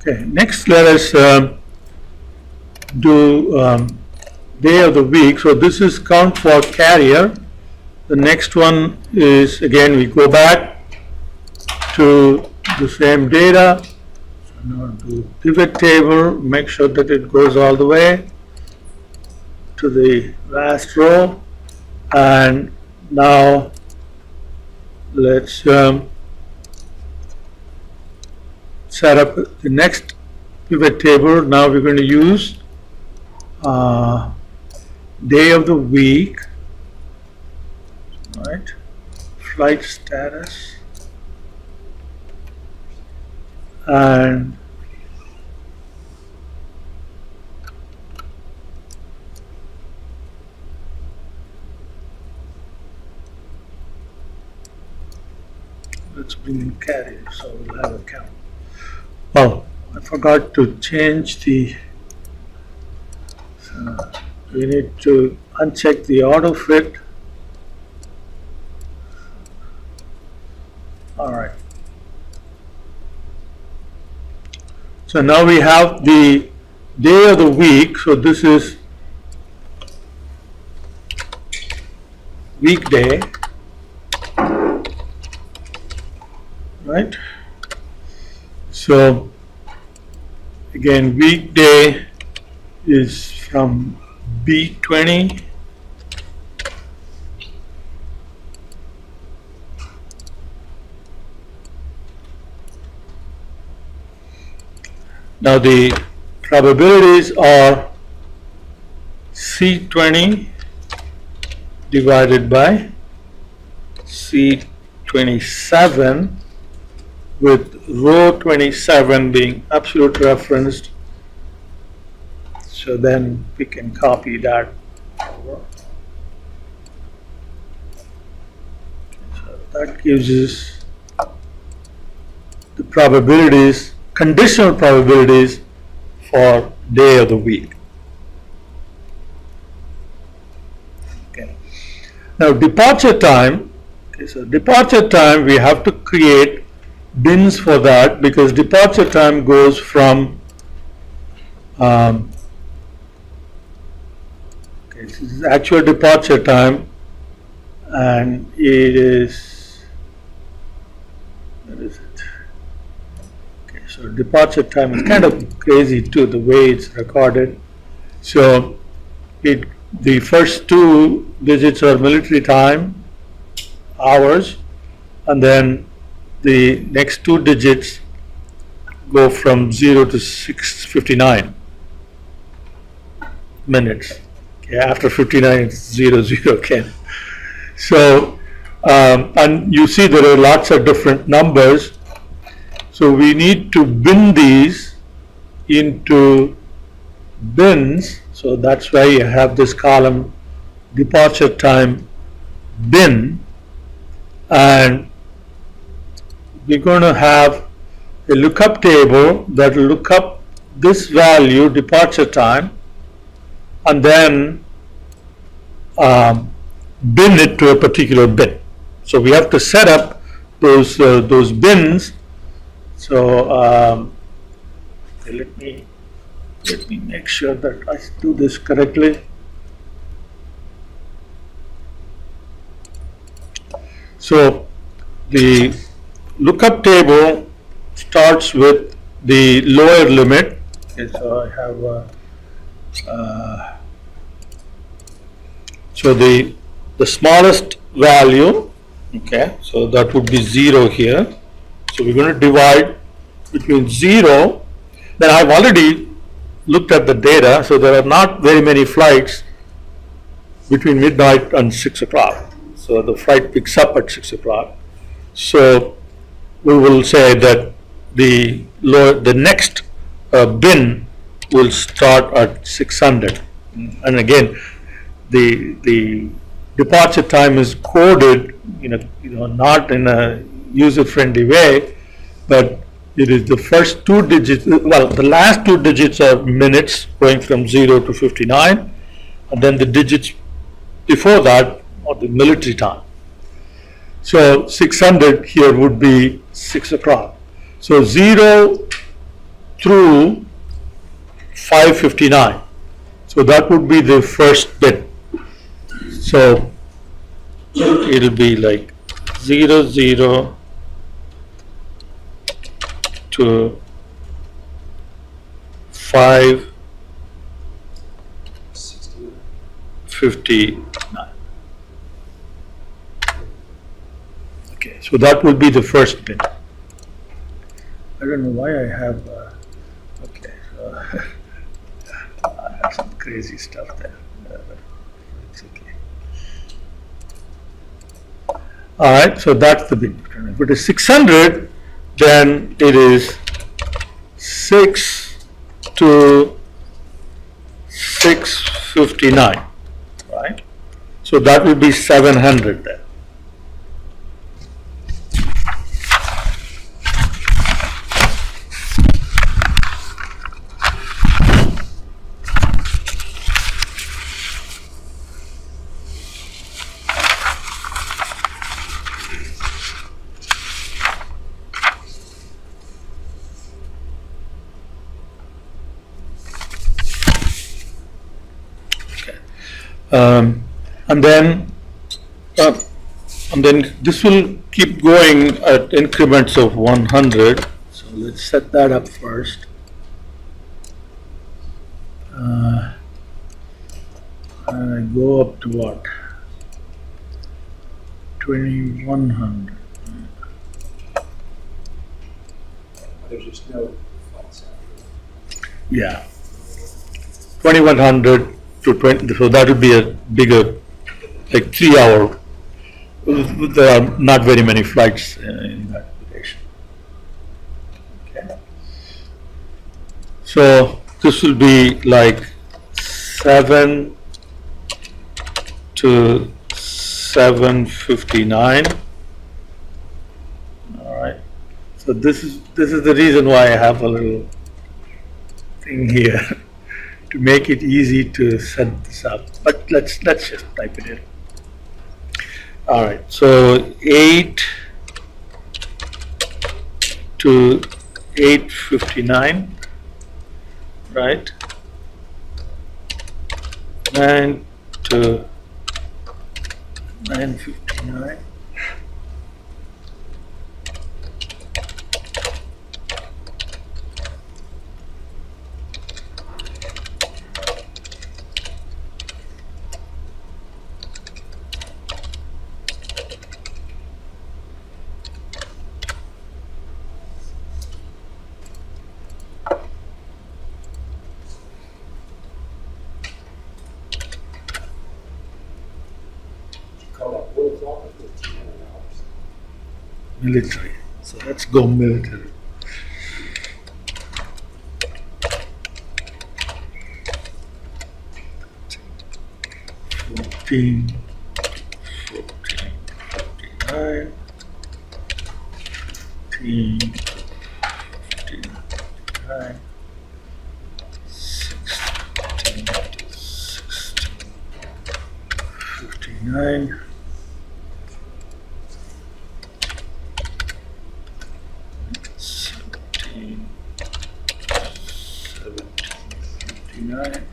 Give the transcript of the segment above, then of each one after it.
Okay, next let us do day of the week. So this is count for carrier. The next one is, again, we go back to the same data. So now do pivot table, make sure that it goes all the way to the last row, and now let's set up the next pivot table. Now we're going to use day of the week, right? Flight status, and let's bring in carrier so we'll have a count. Oh, I forgot to change the, so we need to uncheck the auto fit. All right. So now we have the day of the week. So this is weekday, right? So again, weekday is from B20 now the probabilities are C20 divided by C27, with row 27 being absolute referenced. So then we can copy that over. So that gives us the probabilities, conditional probabilities for day of the week. Okay. Now departure time. Okay, so departure time, we have to create bins for that, because departure time goes from okay, this is actual departure time, and it is, what is it? Okay, so departure time is kind of crazy too, the way it's recorded. So the first two digits are military time, hours, and then the next two digits go from 0 to 6:59 minutes. Okay, after 59 it's 00 again. So and you see there are lots of different numbers, so we need to bin these into bins. So that's why you have this column departure time bin, and we're going to have a lookup table that will look up this value, departure time, and then bin it to a particular bin. So we have to set up those bins. So okay, let me make sure that I do this correctly. So the lookup table starts with the lower limit. Okay, so I have so the smallest value, okay, so that would be 0 here. So we're going to divide between 0. Then I've already looked at the data, so there are not very many flights between midnight and 6 o'clock. So the flight picks up at 6 o'clock. So we will say that the next bin will start at 600, and again the departure time is coded not in a user-friendly way, but it is the first two digits, well, the last two digits are minutes going from 0 to 59, and then the digits before that are the military time. So 600 here would be 6 o'clock. So 0 through 559. So that would be the first bit. So it'll be like 0, 0 to 559. Okay, so that would be the first bit. I don't know why I have, okay, so I have some crazy stuff there. It's okay. All right, so that's the bit. If it is 600, then it is 6 to 659, right? So that will be 700 then. And then this will keep going at increments of 100. So let's set that up first. And I go up to what? 2100. There's just no flights after. Yeah. 2100 to 20. So that would be a bigger, like 3 hour. There are not very many flights in that location. Okay. So this will be like 7 to 759. All right. So this is the reason why I have a little thing here to make it easy to set this up. But let's just type it in. All right, so 8 to 859, right? 9 to 959. Military. So let's go military. $14, $14.59, $15.59, $16.59. 1759,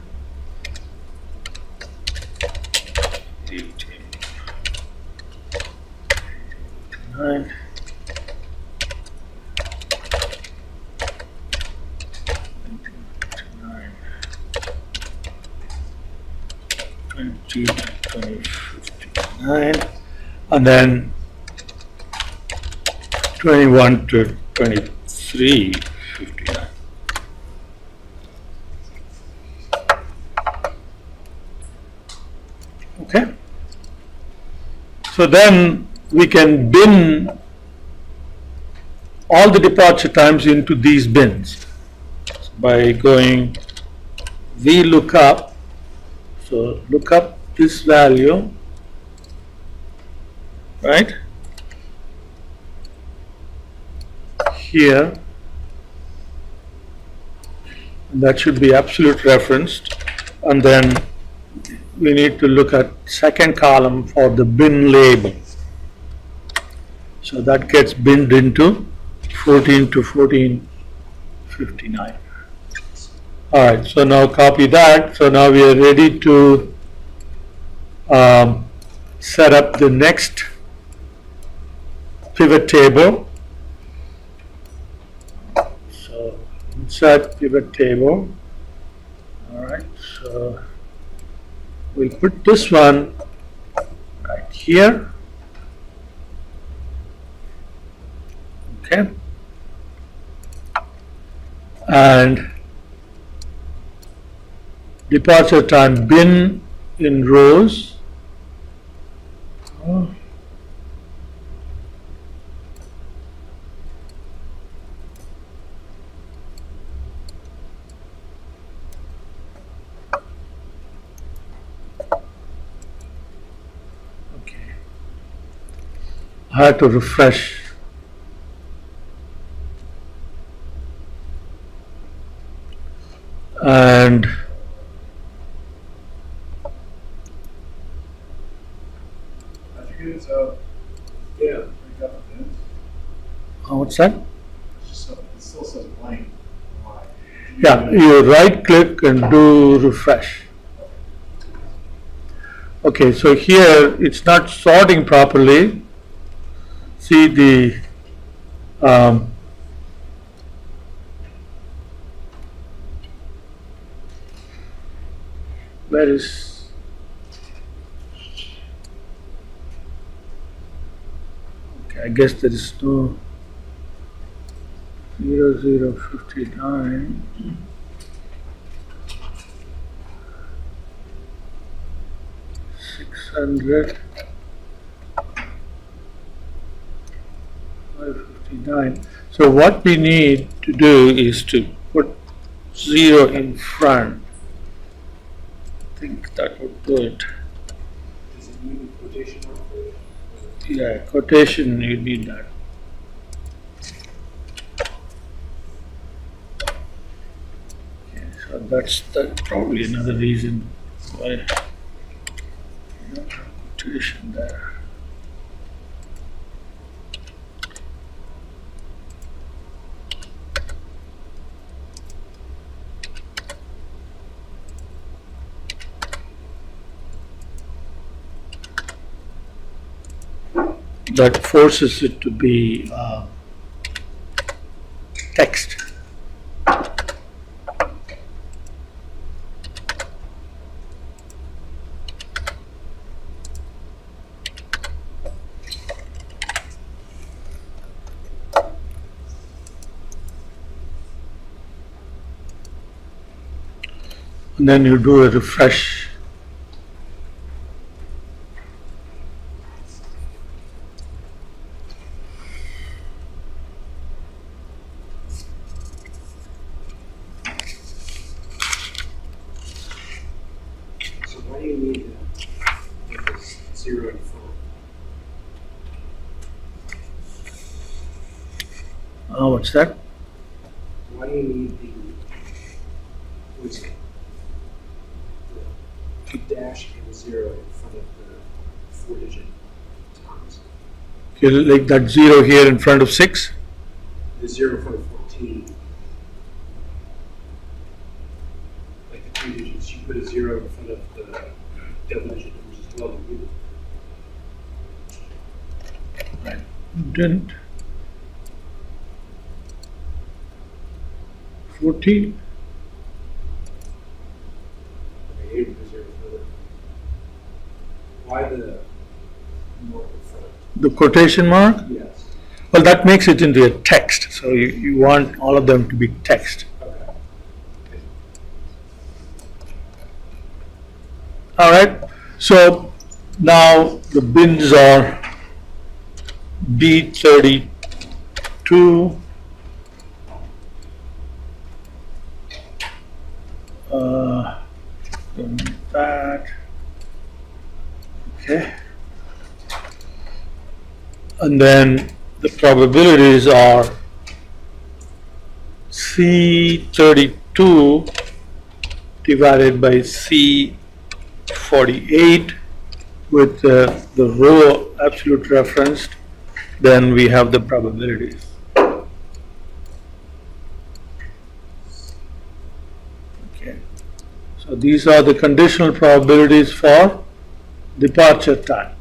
1859, 2059, and then 21 to 2359. Okay. So then we can bin all the departure times into these bins by going VLOOKUP. So look up this value, right? Here, and that should be absolute referenced, and then we need to look at second column for the bin label. So that gets binned into 14 to 1459. 59. Alright, so now copy that. So now we are ready to set up the next pivot table. So insert pivot table. Alright, so we'll put this one right here. Okay. And departure time bin in rows. Oh. Okay. I have to refresh. And Yeah, we got the bins. what's that? It still says blank. Why? Yeah, you right click and do refresh. Okay, so here it's not sorting properly. See the where is okay, I guess there is no 0059. 600 559. So what we need to do is to put 0 in front. I think that would do it. Does it need a quotation mark for it? Yeah, quotation, you need that. Okay, so that's probably another reason why you don't have quotation there. That forces it to be text. And then you do a refresh. So why do you need to make this 0 in front? What's that? Why do you need what's it? The dash and 0 in front of the 4-digit times? Okay, like that 0 here in front of 6. The 0 in front of 14. Like the 2 digits, you put a 0 in front of the double digit numbers as well. Didn't. 14. Okay, here put a 0 in front of it. Why the mark in front? The quotation mark? Yes. Well, that makes it into a text. So you want all of them to be text. Okay. All right. So now the bins are B32. That. Okay. And then the probabilities are C32 divided by C48 with the row absolute referenced, then we have the probabilities. Okay. So these are the conditional probabilities for departure time.